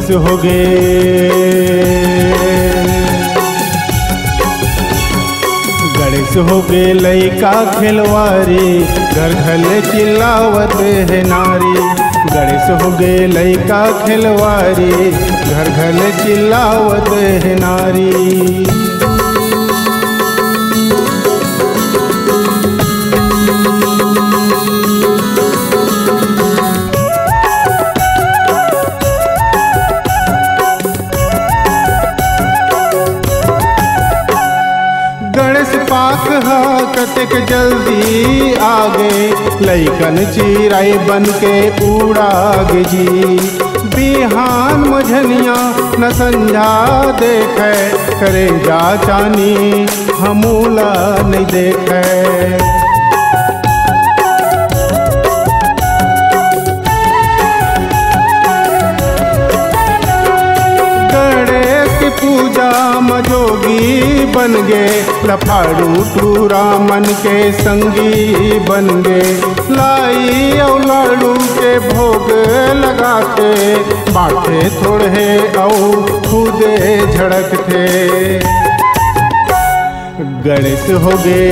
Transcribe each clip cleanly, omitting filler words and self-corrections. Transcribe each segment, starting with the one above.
गणेश हो गे। गणेश हो गे लइका खिलवारी, घर घर चिल्लावत है नारी। गणेश हो गे लइका खिलवारी, घर घर चिल्लावत है नारी। गणेश पाक हा कतेक जल्दी आगे, लइकन चिराई बन के उड़ागे जी। बिहान मझनिया न संझा देखे, करे जा चानी हमूला नहीं देखे। पूजा मजोगी बन गे, लफाड़ू टूरा मन के संगी बन गे। लाई और लाड़ू के भोग लगा के, बाटे थोड़े और खुदे झड़क थे। गणेश हो गे।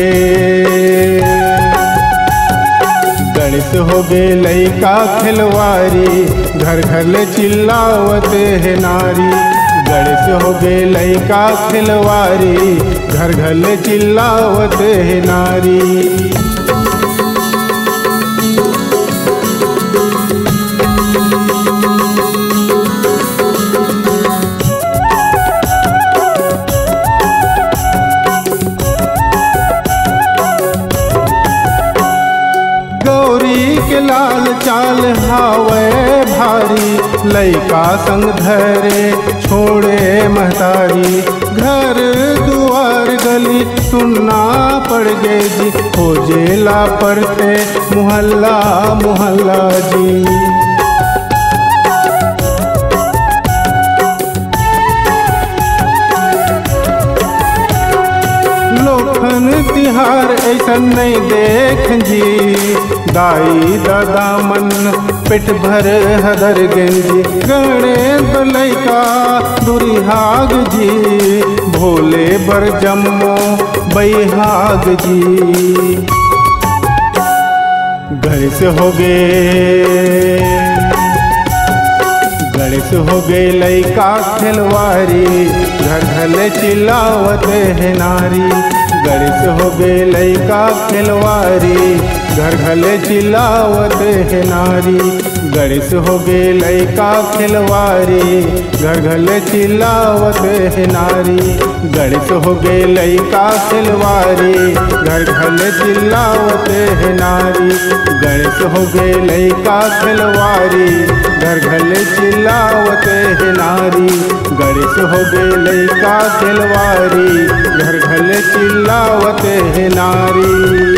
गणेश हो गे लइका खिलवारी, घर घर चिल्लावत है नारी। गणेश हो गे लइका खिलवारी, घर घर चिल्लावत है नारी। के लाल चाल हावे भारी, लइका संग धरे छोड़े महतारी। घर दुआर गली सुनना पड़ गए जी, खोजेला पड़ते मुहल्ला मुहल्ला जी। लोखन तिहार ऐसा नहीं देख जी, दाई दादा मन पेट भर हदर गेंजी। गणेश लइका दुरिहाग जी, भोले बर जम्मो बैहाग जी। गणेश हो गे। गणेश हो गे लइका खिलवारी, घर घर चिल्लावत है नारी। गणेश हो गे लइका खिलवारी, घर घर चिल्लावत है नारी। गणेश हो गे लइका खिलवारी, घर घर चिल्लावत है नारी। गणेश हो गे लइका खिलवारी, घर घर चिल्लावत है नारी। गणेश हो गे लइका खिलवारी, घर घर चिल्लावत है नारी। गणेश हो गे लइका खिलवारी, घर घर चिल्लावत है नारी।